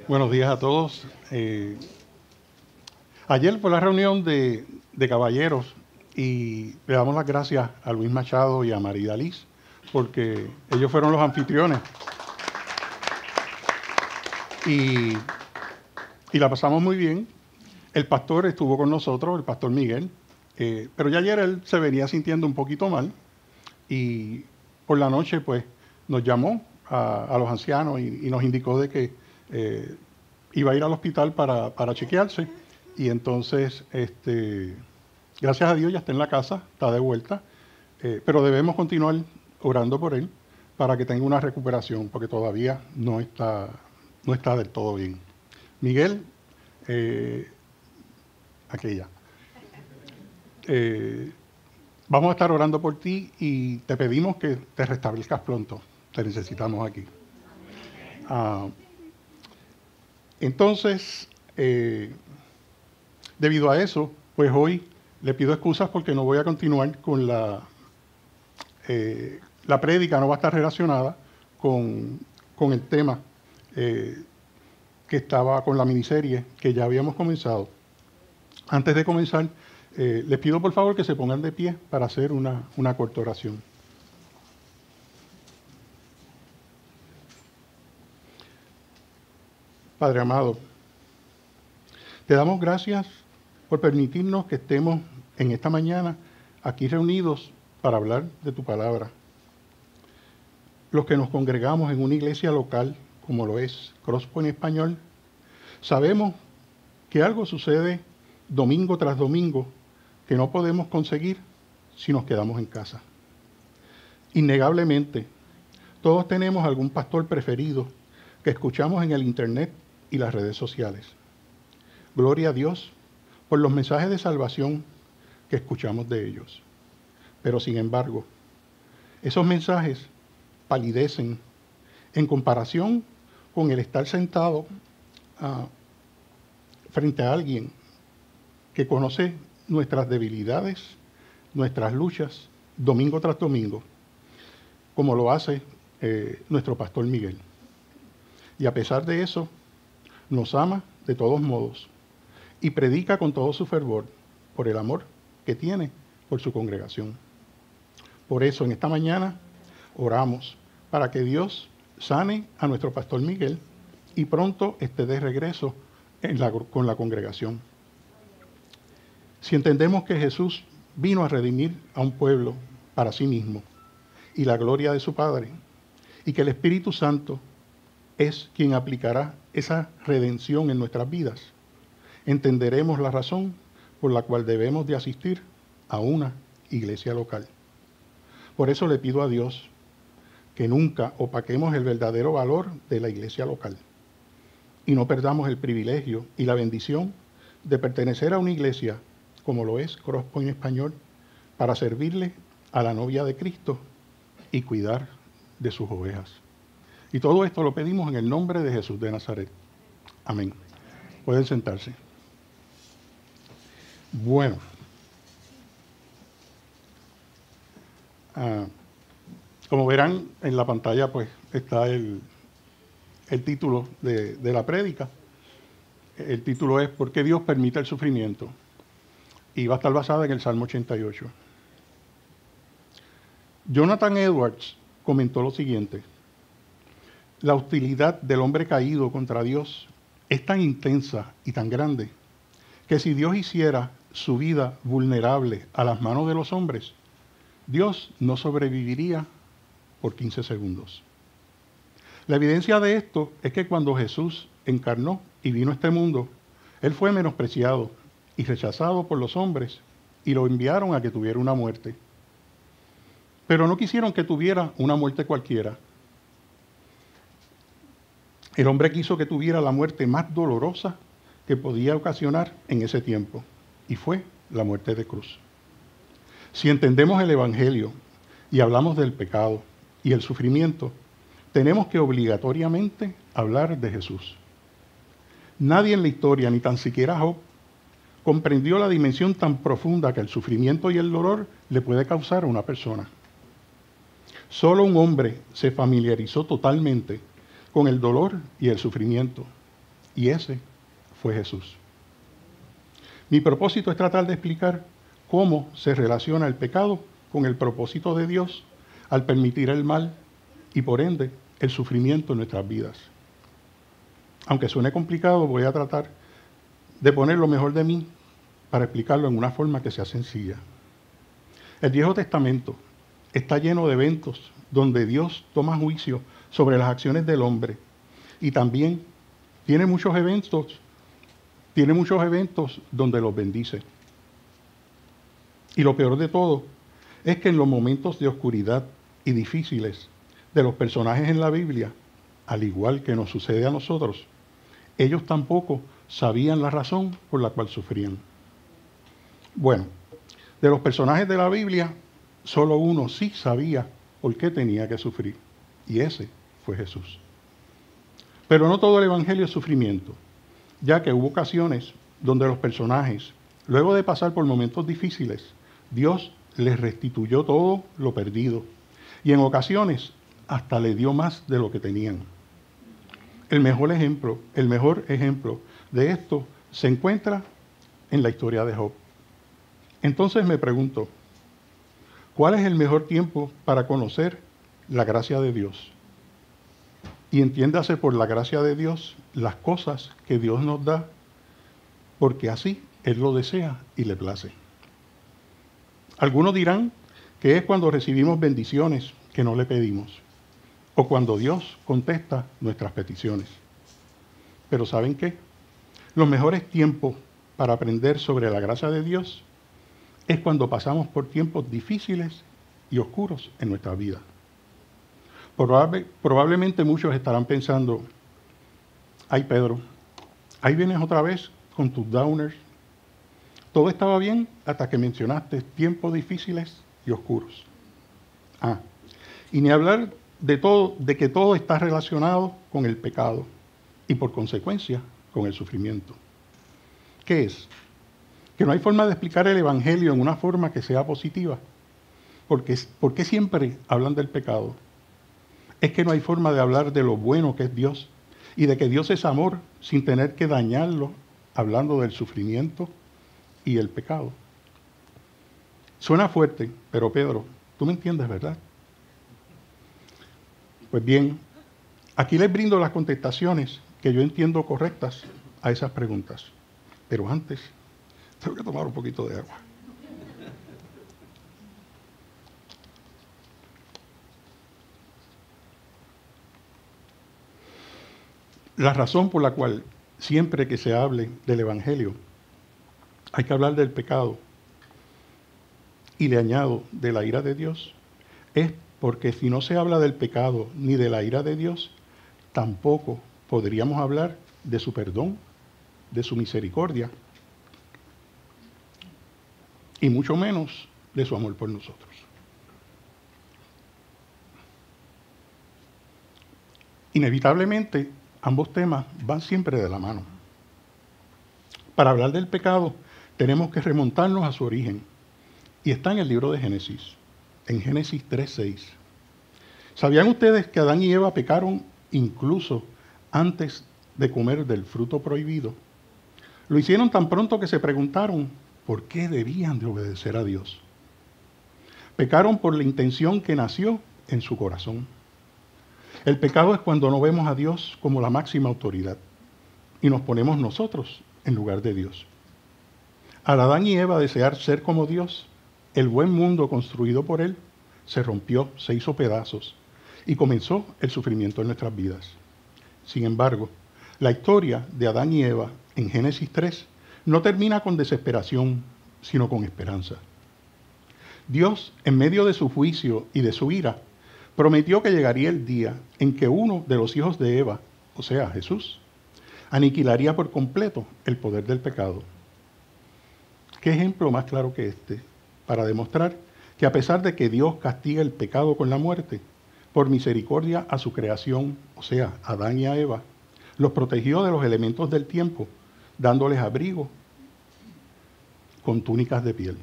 Buenos días a todos. Ayer fue la reunión de caballeros y le damos las gracias a Luis Machado y a Marida Liz porque ellos fueron los anfitriones. Y la pasamos muy bien. El pastor estuvo con nosotros, el pastor Miguel, pero ya ayer él se venía sintiendo un poquito mal y por la noche pues nos llamó a los ancianos y nos indicó de que iba a ir al hospital para chequearse y entonces, gracias a Dios ya está en la casa, está de vuelta, pero debemos continuar orando por él para que tenga una recuperación porque todavía no está del todo bien. Miguel, aquella. Vamos a estar orando por ti y te pedimos que te restablezcas pronto. Te necesitamos aquí. Entonces, debido a eso, pues hoy le pido excusas porque no voy a continuar con la prédica, no va a estar relacionada con el tema que estaba con la miniserie que ya habíamos comenzado. Antes de comenzar, les pido por favor que se pongan de pie para hacer una corta oración. Padre amado, te damos gracias por permitirnos que estemos en esta mañana aquí reunidos para hablar de tu palabra. Los que nos congregamos en una iglesia local, como lo es Crosspoint Español, sabemos que algo sucede domingo tras domingo que no podemos conseguir si nos quedamos en casa. Innegablemente, todos tenemos algún pastor preferido que escuchamos en el internet y las redes sociales. Gloria a Dios por los mensajes de salvación que escuchamos de ellos. Pero sin embargo, esos mensajes palidecen en comparación con el estar sentado frente a alguien que conoce nuestras debilidades, nuestras luchas, domingo tras domingo, como lo hace nuestro pastor Miguel. Y a pesar de eso, nos ama de todos modos y predica con todo su fervor por el amor que tiene por su congregación. Por eso, en esta mañana, oramos para que Dios sane a nuestro pastor Miguel y pronto esté de regreso con la congregación. Si entendemos que Jesús vino a redimir a un pueblo para sí mismo y la gloria de su Padre, y que el Espíritu Santo es quien aplicará esa redención en nuestras vidas, entenderemos la razón por la cual debemos de asistir a una iglesia local. Por eso le pido a Dios que nunca opaquemos el verdadero valor de la iglesia local y no perdamos el privilegio y la bendición de pertenecer a una iglesia como lo es Crosspoint Español para servirle a la novia de Cristo y cuidar de sus ovejas. Y todo esto lo pedimos en el nombre de Jesús de Nazaret. Amén. Pueden sentarse. Bueno. Como verán en la pantalla, pues está el título de la prédica. El título es ¿Por qué Dios permite el sufrimiento? Y va a estar basada en el Salmo 88. Jonathan Edwards comentó lo siguiente: la hostilidad del hombre caído contra Dios es tan intensa y tan grande que si Dios hiciera su vida vulnerable a las manos de los hombres, Dios no sobreviviría por 15 segundos. La evidencia de esto es que cuando Jesús encarnó y vino a este mundo, Él fue menospreciado y rechazado por los hombres y lo enviaron a que tuviera una muerte. Pero no quisieron que tuviera una muerte cualquiera. El hombre quiso que tuviera la muerte más dolorosa que podía ocasionar en ese tiempo, y fue la muerte de cruz. Si entendemos el Evangelio y hablamos del pecado y el sufrimiento, tenemos que obligatoriamente hablar de Jesús. Nadie en la historia, ni tan siquiera Job, comprendió la dimensión tan profunda que el sufrimiento y el dolor le puede causar a una persona. Solo un hombre se familiarizó totalmente con el dolor y el sufrimiento, y ese fue Jesús. Mi propósito es tratar de explicar cómo se relaciona el pecado con el propósito de Dios al permitir el mal y por ende el sufrimiento en nuestras vidas. Aunque suene complicado, voy a tratar de poner lo mejor de mí para explicarlo en una forma que sea sencilla. El Viejo Testamento está lleno de eventos donde Dios toma juicio sobre las acciones del hombre y también tiene muchos eventos donde los bendice. Y lo peor de todo es que en los momentos de oscuridad y difíciles de los personajes en la Biblia, al igual que nos sucede a nosotros, ellos tampoco sabían la razón por la cual sufrían. Bueno, de los personajes de la Biblia, solo uno sí sabía por qué tenía que sufrir, y ese fue Jesús. Pero no todo el Evangelio es sufrimiento, ya que hubo ocasiones donde los personajes, luego de pasar por momentos difíciles, Dios les restituyó todo lo perdido, y en ocasiones hasta le dio más de lo que tenían. El mejor ejemplo de esto se encuentra en la historia de Job. Entonces me pregunto, ¿cuál es el mejor tiempo para conocer la gracia de Dios? Y entiéndase por la gracia de Dios las cosas que Dios nos da, porque así Él lo desea y le place. Algunos dirán que es cuando recibimos bendiciones que no le pedimos, o cuando Dios contesta nuestras peticiones. Pero ¿saben qué? Los mejores tiempos para aprender sobre la gracia de Dios es cuando pasamos por tiempos difíciles y oscuros en nuestra vida. Probablemente muchos estarán pensando, ay Pedro, ahí vienes otra vez con tus downers. Todo estaba bien hasta que mencionaste tiempos difíciles y oscuros. Y ni hablar de que todo está relacionado con el pecado y por consecuencia con el sufrimiento. ¿Qué es? Que no hay forma de explicar el Evangelio en una forma que sea positiva. ¿Por qué siempre hablan del pecado? Es que no hay forma de hablar de lo bueno que es Dios y de que Dios es amor sin tener que dañarlo hablando del sufrimiento y el pecado. Suena fuerte, pero Pedro, tú me entiendes, ¿verdad? Pues bien, aquí les brindo las contestaciones que yo entiendo correctas a esas preguntas. Pero antes, tengo que tomar un poquito de agua. La razón por la cual siempre que se hable del Evangelio hay que hablar del pecado y le añado de la ira de Dios es porque si no se habla del pecado ni de la ira de Dios, tampoco podríamos hablar de su perdón, de su misericordia y mucho menos de su amor por nosotros. Inevitablemente, ambos temas van siempre de la mano. Para hablar del pecado, tenemos que remontarnos a su origen, y está en el libro de Génesis, en Génesis 3:6. ¿Sabían ustedes que Adán y Eva pecaron incluso antes de comer del fruto prohibido? Lo hicieron tan pronto que se preguntaron por qué debían de obedecer a Dios. Pecaron por la intención que nació en su corazón. El pecado es cuando no vemos a Dios como la máxima autoridad y nos ponemos nosotros en lugar de Dios. Al Adán y Eva desear ser como Dios, el buen mundo construido por Él se rompió, se hizo pedazos y comenzó el sufrimiento en nuestras vidas. Sin embargo, la historia de Adán y Eva en Génesis 3 no termina con desesperación, sino con esperanza. Dios, en medio de su juicio y de su ira, prometió que llegaría el día en que uno de los hijos de Eva, o sea, Jesús, aniquilaría por completo el poder del pecado. ¿Qué ejemplo más claro que este para demostrar que a pesar de que Dios castiga el pecado con la muerte, por misericordia a su creación, o sea, a Adán y a Eva, los protegió de los elementos del tiempo, dándoles abrigo con túnicas de piel?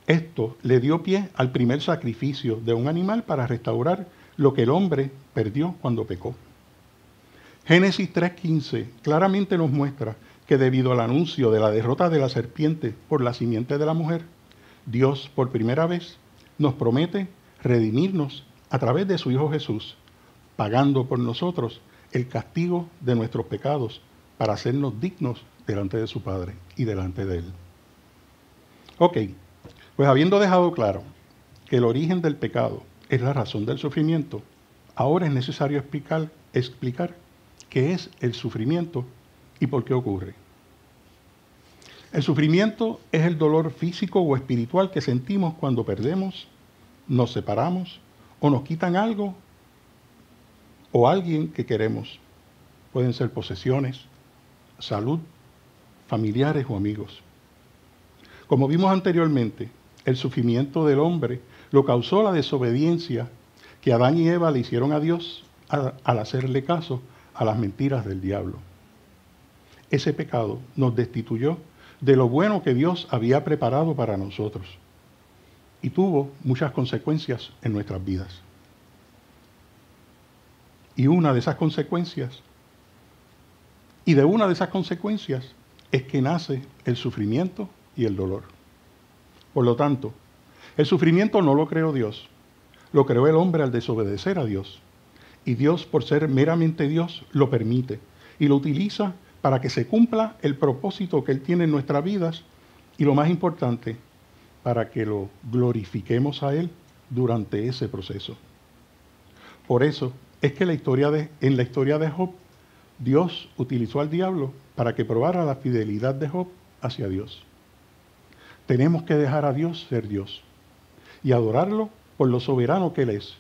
Esto le dio pie al primer sacrificio de un animal para restaurar lo que el hombre perdió cuando pecó. Génesis 3:15 claramente nos muestra que debido al anuncio de la derrota de la serpiente por la simiente de la mujer, Dios por primera vez nos promete redimirnos a través de su Hijo Jesús, pagando por nosotros el castigo de nuestros pecados para hacernos dignos delante de su Padre y delante de Él. Ok, pues habiendo dejado claro que el origen del pecado es la razón del sufrimiento, ahora es necesario explicar qué es el sufrimiento y por qué ocurre. El sufrimiento es el dolor físico o espiritual que sentimos cuando perdemos, nos separamos o nos quitan algo o alguien que queremos. Pueden ser posesiones, salud, familiares o amigos. Como vimos anteriormente, el sufrimiento del hombre lo causó la desobediencia que Adán y Eva le hicieron a Dios al hacerle caso a las mentiras del diablo. Ese pecado nos destituyó de lo bueno que Dios había preparado para nosotros y tuvo muchas consecuencias en nuestras vidas. Y de una de esas consecuencias es que nace el sufrimiento y el dolor. Por lo tanto, el sufrimiento no lo creó Dios, lo creó el hombre al desobedecer a Dios. Y Dios, por ser meramente Dios, lo permite y lo utiliza para que se cumpla el propósito que Él tiene en nuestras vidas y, lo más importante, para que lo glorifiquemos a Él durante ese proceso. Por eso es que en la historia de Job, Dios utilizó al diablo para que probara la fidelidad de Job hacia Dios. Tenemos que dejar a Dios ser Dios y adorarlo por lo soberano que Él es,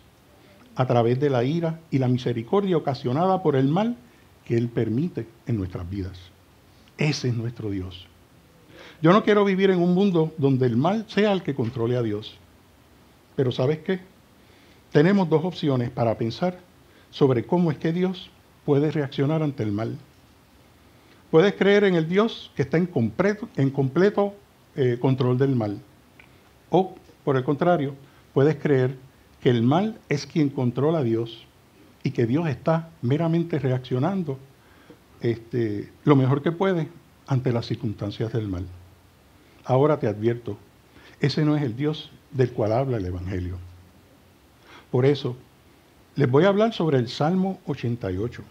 a través de la ira y la misericordia ocasionada por el mal que Él permite en nuestras vidas. Ese es nuestro Dios. Yo no quiero vivir en un mundo donde el mal sea el que controle a Dios. Pero ¿sabes qué? Tenemos dos opciones para pensar sobre cómo es que Dios puede reaccionar ante el mal. Puedes creer en el Dios que está en completo control del mal. O, por el contrario, puedes creer que el mal es quien controla a Dios y que Dios está meramente reaccionando lo mejor que puede ante las circunstancias del mal. Ahora te advierto, ese no es el Dios del cual habla el Evangelio. Por eso, les voy a hablar sobre el Salmo 88.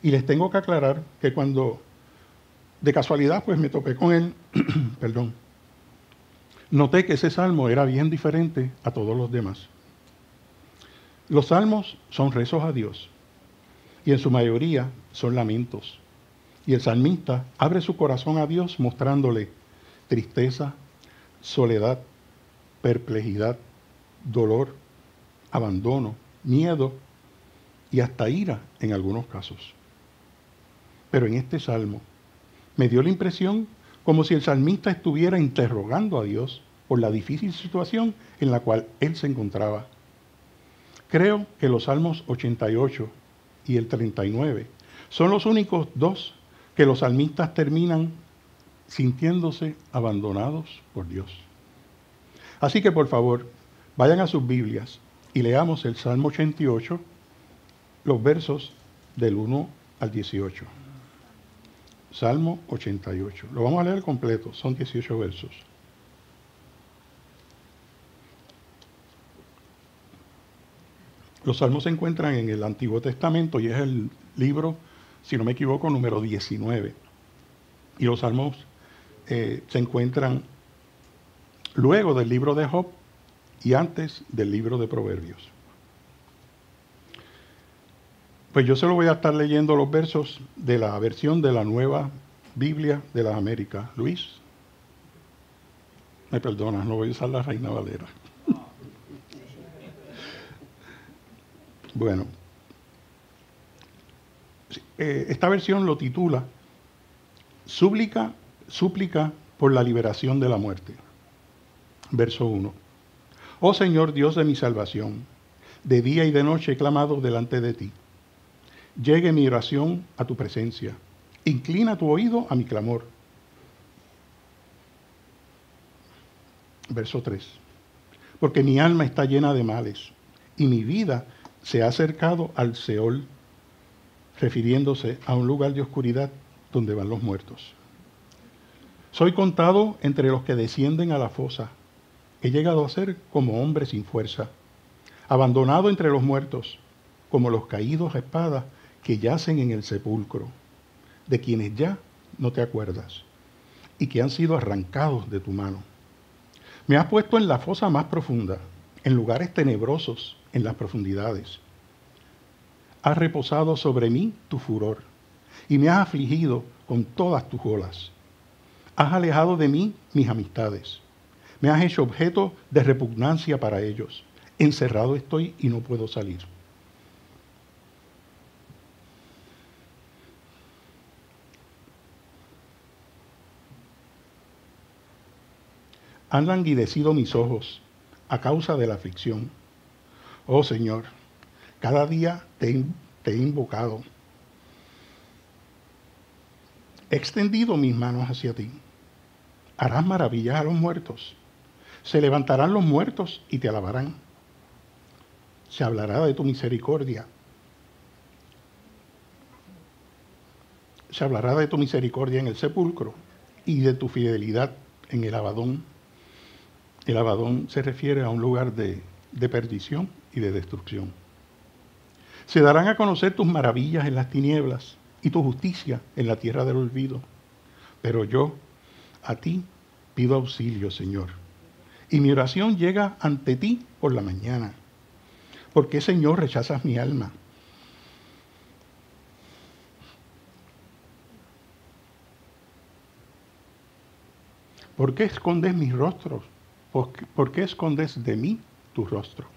Y les tengo que aclarar que cuando de casualidad pues me topé con él, perdón, noté que ese salmo era bien diferente a todos los demás. Los salmos son rezos a Dios y en su mayoría son lamentos. Y el salmista abre su corazón a Dios mostrándole tristeza, soledad, perplejidad, dolor, abandono, miedo y hasta ira en algunos casos. Pero en este salmo me dio la impresión como si el salmista estuviera interrogando a Dios por la difícil situación en la cual él se encontraba. Creo que los Salmos 88 y el 39 son los únicos dos que los salmistas terminan sintiéndose abandonados por Dios. Así que por favor, vayan a sus Biblias y leamos el Salmo 88, los versos del 1 al 18. Salmo 88. Lo vamos a leer completo, son 18 versos. Los salmos se encuentran en el Antiguo Testamento y es el libro, si no me equivoco, número 19. Y los salmos se encuentran luego del libro de Job y antes del libro de Proverbios. Pues yo se lo voy a estar leyendo los versos de la versión de la Nueva Biblia de las Américas. Luis, me perdonas, no voy a usar la Reina Valera. Bueno, esta versión lo titula Súplica por la liberación de la muerte. Verso 1. Oh Señor Dios de mi salvación, de día y de noche he clamado delante de ti. Llegue mi oración a tu presencia. Inclina tu oído a mi clamor. Verso 3. Porque mi alma está llena de males y mi vida se ha acercado al Seol. refiriéndose a un lugar de oscuridad donde van los muertos. Soy contado entre los que descienden a la fosa. He llegado a ser como hombre sin fuerza, abandonado entre los muertos, como los caídos a espada que yacen en el sepulcro, de quienes ya no te acuerdas y que han sido arrancados de tu mano. Me has puesto en la fosa más profunda, en lugares tenebrosos, en las profundidades. Has reposado sobre mí tu furor y me has afligido con todas tus olas. Has alejado de mí mis amistades. Me has hecho objeto de repugnancia para ellos. Encerrado estoy y no puedo salir. Han languidecido mis ojos a causa de la aflicción. Oh Señor, cada día te he invocado. He extendido mis manos hacia ti. Harás maravillas a los muertos. Se levantarán los muertos y te alabarán. Se hablará de tu misericordia. Se hablará de tu misericordia en el sepulcro y de tu fidelidad en el Abadón. El Abadón se refiere a un lugar de perdición y de destrucción. Se darán a conocer tus maravillas en las tinieblas y tu justicia en la tierra del olvido. Pero yo, a ti, pido auxilio, Señor. Y mi oración llega ante ti por la mañana. ¿Por qué, Señor, rechazas mi alma? ¿Por qué escondes mis rostros? ¿Por qué escondes de mí tu rostro?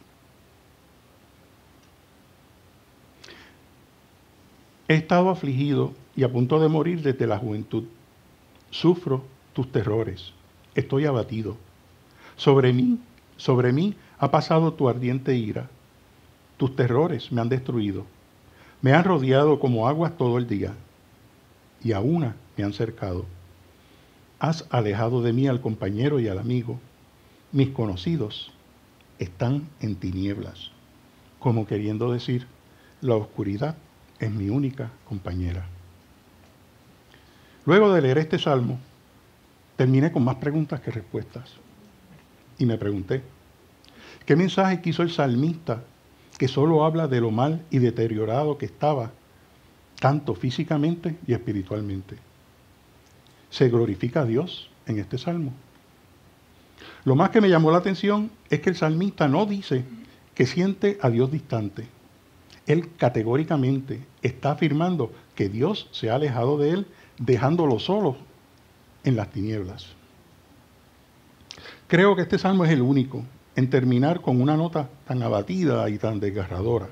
He estado afligido y a punto de morir desde la juventud. Sufro tus terrores. Estoy abatido. Sobre mí ha pasado tu ardiente ira. Tus terrores me han destruido. Me han rodeado como aguas todo el día. Y a una me han cercado. Has alejado de mí al compañero y al amigo. Mis conocidos están en tinieblas. Como queriendo decir, la oscuridad es mi única compañera. Luego de leer este salmo, terminé con más preguntas que respuestas. Y me pregunté, ¿qué mensaje quiso el salmista que solo habla de lo mal y deteriorado que estaba, tanto físicamente y espiritualmente? ¿Se glorifica a Dios en este salmo? Lo más que me llamó la atención es que el salmista no dice que siente a Dios distante. Él categóricamente está afirmando que Dios se ha alejado de él, dejándolo solo en las tinieblas. Creo que este salmo es el único en terminar con una nota tan abatida y tan desgarradora.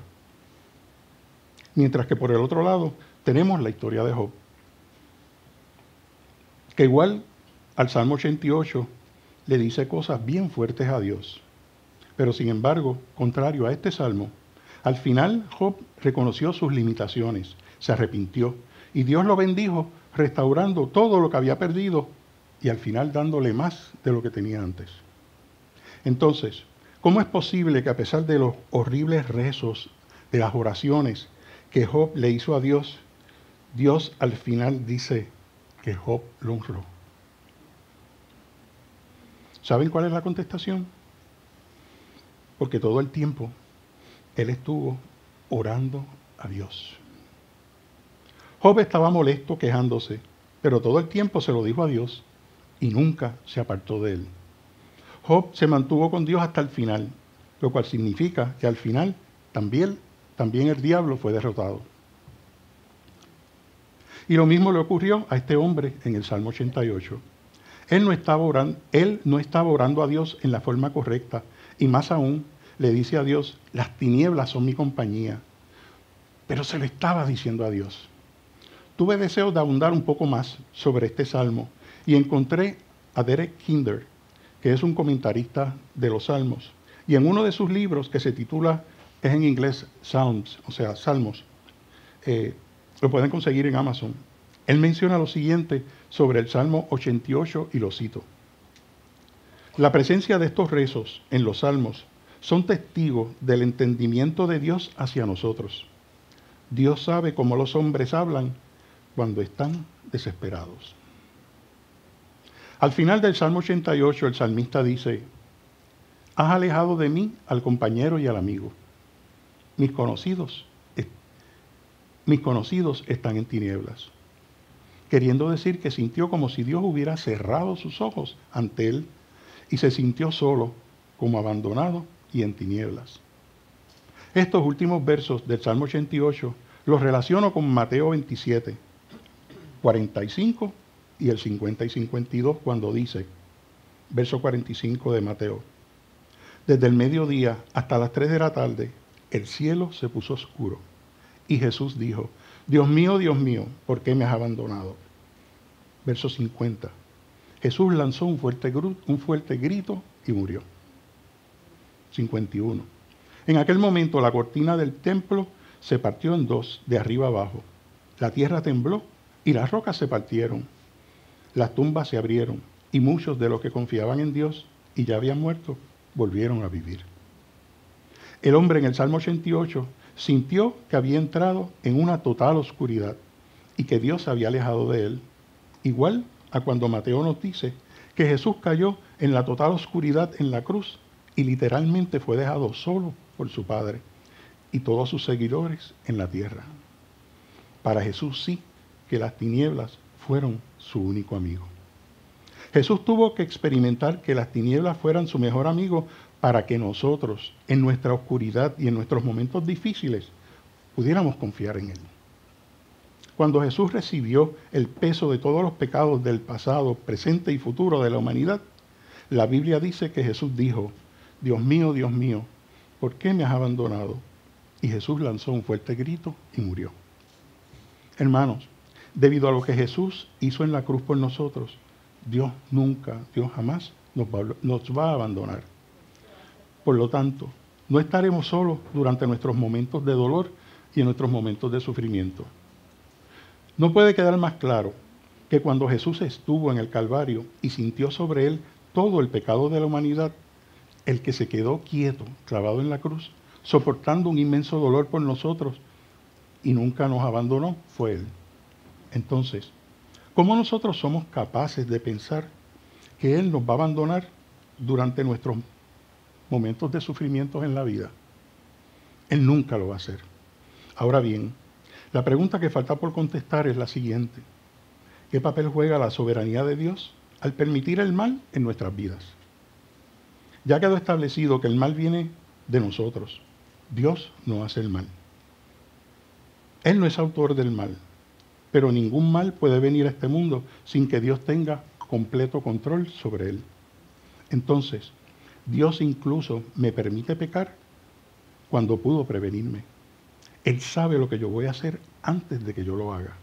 Mientras que por el otro lado tenemos la historia de Job, que igual al Salmo 88 le dice cosas bien fuertes a Dios. Pero sin embargo, contrario a este salmo, al final Job reconoció sus limitaciones, se arrepintió y Dios lo bendijo restaurando todo lo que había perdido y al final dándole más de lo que tenía antes. Entonces, ¿cómo es posible que a pesar de los horribles rezos, de las oraciones que Job le hizo a Dios, Dios al final dice que Job lo honró? ¿Saben cuál es la contestación? Porque todo el tiempo él estuvo orando a Dios. Job estaba molesto, quejándose, pero todo el tiempo se lo dijo a Dios y nunca se apartó de él. Job se mantuvo con Dios hasta el final, lo cual significa que al final también el diablo fue derrotado. Y lo mismo le ocurrió a este hombre en el Salmo 88. Él no estaba orando a Dios en la forma correcta y más aún le dice a Dios, las tinieblas son mi compañía. Pero se lo estaba diciendo a Dios. Tuve deseo de abundar un poco más sobre este salmo y encontré a Derek Kidner, que es un comentarista de los salmos. Y en uno de sus libros, que se titula, es en inglés Psalms, o sea, Salmos, lo pueden conseguir en Amazon. Él menciona lo siguiente sobre el Salmo 88 y lo cito. La presencia de estos rezos en los salmos son testigos del entendimiento de Dios hacia nosotros. Dios sabe cómo los hombres hablan cuando están desesperados. Al final del Salmo 88, el salmista dice: has alejado de mí al compañero y al amigo. Mis conocidos están en tinieblas. Queriendo decir que sintió como si Dios hubiera cerrado sus ojos ante él y se sintió solo, como abandonado y en tinieblas. Estos últimos versos del Salmo 88 los relaciono con Mateo 27, 45 y el 50 y 52, cuando dice, verso 45 de Mateo: desde el mediodía hasta las 3 de la tarde, el cielo se puso oscuro. Y Jesús dijo: Dios mío, ¿por qué me has abandonado? Verso 50. Jesús lanzó un fuerte grito y murió. 51. En aquel momento la cortina del templo se partió en dos, de arriba abajo. La tierra tembló y las rocas se partieron. Las tumbas se abrieron y muchos de los que confiaban en Dios y ya habían muerto volvieron a vivir. El hombre en el Salmo 88 sintió que había entrado en una total oscuridad y que Dios se había alejado de él, igual a cuando Mateo nos dice que Jesús cayó en la total oscuridad en la cruz y literalmente fue dejado solo por su Padre y todos sus seguidores en la tierra. Para Jesús sí que las tinieblas fueron su único amigo. Jesús tuvo que experimentar que las tinieblas fueran su mejor amigo para que nosotros, en nuestra oscuridad y en nuestros momentos difíciles, pudiéramos confiar en Él. Cuando Jesús recibió el peso de todos los pecados del pasado, presente y futuro de la humanidad, la Biblia dice que Jesús dijo: Dios mío, ¿por qué me has abandonado? Y Jesús lanzó un fuerte grito y murió. Hermanos, debido a lo que Jesús hizo en la cruz por nosotros, Dios jamás nos va a abandonar. Por lo tanto, no estaremos solos durante nuestros momentos de dolor y en nuestros momentos de sufrimiento. No puede quedar más claro que cuando Jesús estuvo en el Calvario y sintió sobre él todo el pecado de la humanidad, el que se quedó quieto, clavado en la cruz, soportando un inmenso dolor por nosotros y nunca nos abandonó, fue Él. Entonces, ¿cómo nosotros somos capaces de pensar que Él nos va a abandonar durante nuestros momentos de sufrimientos en la vida? Él nunca lo va a hacer. Ahora bien, la pregunta que falta por contestar es la siguiente: ¿qué papel juega la soberanía de Dios al permitir el mal en nuestras vidas? Ya quedó establecido que el mal viene de nosotros. Dios no hace el mal. Él no es autor del mal, pero ningún mal puede venir a este mundo sin que Dios tenga completo control sobre él. Entonces, Dios incluso me permite pecar cuando pudo prevenirme. Él sabe lo que yo voy a hacer antes de que yo lo haga.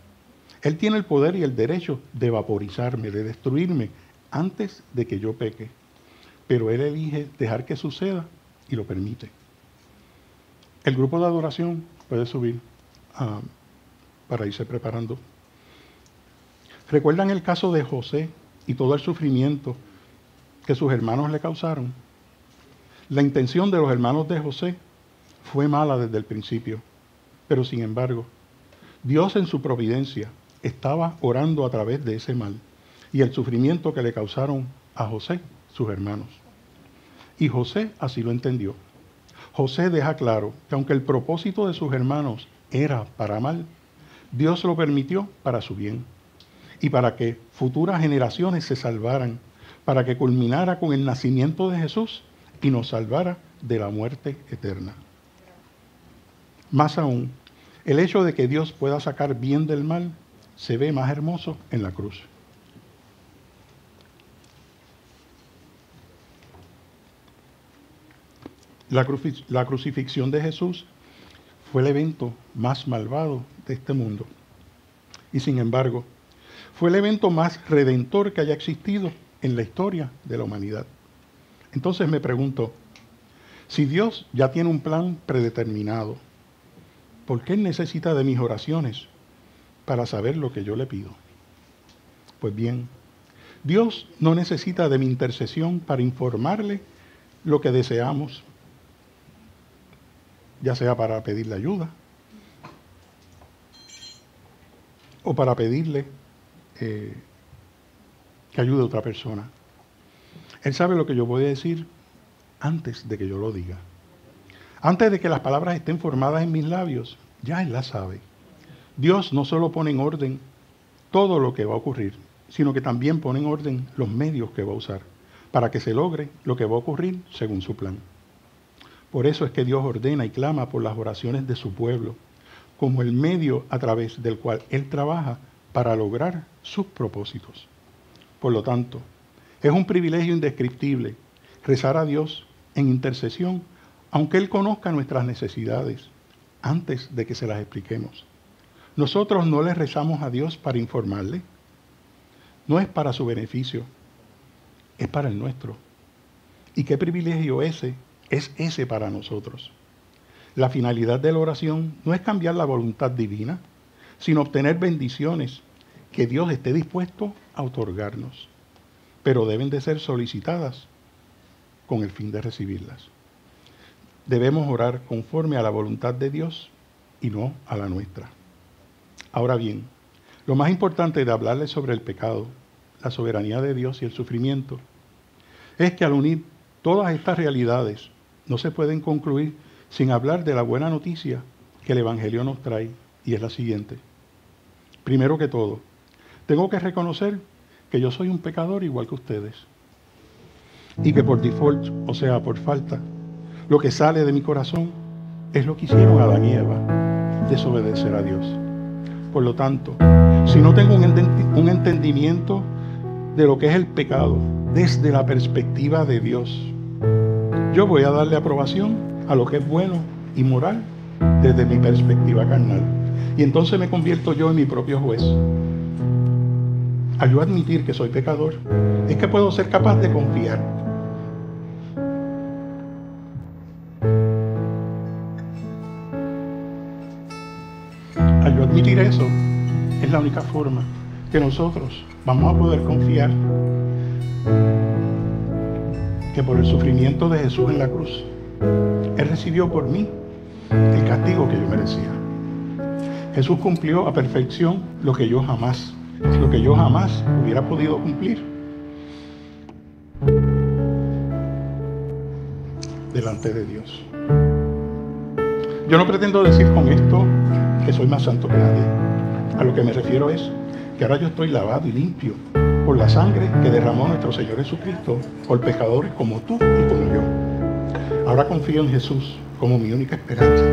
Él tiene el poder y el derecho de vaporizarme, de destruirme antes de que yo peque. Pero Él elige dejar que suceda y lo permite. El grupo de adoración puede subir para irse preparando. ¿Recuerdan el caso de José y todo el sufrimiento que sus hermanos le causaron? La intención de los hermanos de José fue mala desde el principio, pero sin embargo, Dios en su providencia estaba orando a través de ese mal y el sufrimiento que le causaron a José, sus hermanos. Y José así lo entendió. José deja claro que aunque el propósito de sus hermanos era para mal, Dios lo permitió para su bien y para que futuras generaciones se salvaran, para que culminara con el nacimiento de Jesús y nos salvara de la muerte eterna. Más aún, el hecho de que Dios pueda sacar bien del mal se ve más hermoso en la cruz. La crucifixión de Jesús fue el evento más malvado de este mundo. Y sin embargo, fue el evento más redentor que haya existido en la historia de la humanidad. Entonces me pregunto, si Dios ya tiene un plan predeterminado, ¿por qué Él necesita de mis oraciones para saber lo que yo le pido? Pues bien, Dios no necesita de mi intercesión para informarle lo que deseamos, ya sea para pedirle ayuda, o para pedirle que ayude a otra persona. Él sabe lo que yo voy a decir antes de que yo lo diga. Antes de que las palabras estén formadas en mis labios, ya Él las sabe. Dios no solo pone en orden todo lo que va a ocurrir, sino que también pone en orden los medios que va a usar para que se logre lo que va a ocurrir según su plan. Por eso es que Dios ordena y clama por las oraciones de su pueblo, como el medio a través del cual Él trabaja para lograr sus propósitos. Por lo tanto, es un privilegio indescriptible rezar a Dios en intercesión, aunque Él conozca nuestras necesidades antes de que se las expliquemos. Nosotros no le rezamos a Dios para informarle, no es para su beneficio, es para el nuestro. ¿Y qué privilegio es ese para nosotros? La finalidad de la oración no es cambiar la voluntad divina, sino obtener bendiciones que Dios esté dispuesto a otorgarnos, pero deben de ser solicitadas con el fin de recibirlas. Debemos orar conforme a la voluntad de Dios y no a la nuestra. Ahora bien, lo más importante de hablarles sobre el pecado, la soberanía de Dios y el sufrimiento, es que al unir todas estas realidades no se pueden concluir sin hablar de la buena noticia que el Evangelio nos trae, y es la siguiente. Primero que todo, tengo que reconocer que yo soy un pecador igual que ustedes, y que por default, o sea, por falta, lo que sale de mi corazón es lo que hicieron Adán y Eva, desobedecer a Dios. Por lo tanto, si no tengo un entendimiento de lo que es el pecado desde la perspectiva de Dios, yo voy a darle aprobación a lo que es bueno y moral desde mi perspectiva carnal. Y entonces me convierto yo en mi propio juez. Al yo admitir que soy pecador, es que puedo ser capaz de confiar. Al yo admitir eso, es la única forma que nosotros vamos a poder confiar que por el sufrimiento de Jesús en la cruz, Él recibió por mí el castigo que yo merecía. Jesús cumplió a perfección lo que yo jamás hubiera podido cumplir delante de Dios. Yo no pretendo decir con esto que soy más santo que nadie. A lo que me refiero es que ahora yo estoy lavado y limpio por la sangre que derramó nuestro Señor Jesucristo por pecadores como tú y como yo. Ahora confío en Jesús como mi única esperanza.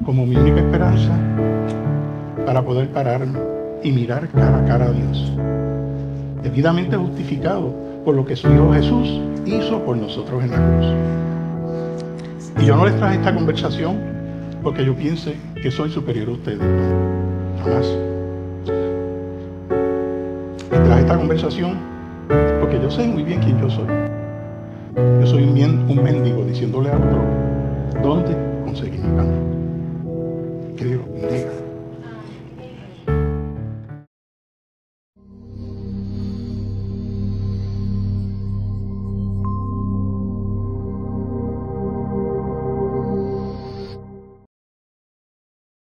Como mi única esperanza para poder pararme y mirar cara a cara a Dios, debidamente justificado por lo que su Hijo Jesús hizo por nosotros en la cruz. Y yo no les traje esta conversación porque yo piense que soy superior a ustedes. Jamás. Les traje esta conversación porque yo sé muy bien quién yo soy. Yo soy un mendigo diciéndole a otro dónde conseguir mi pan. Que Dios bendiga.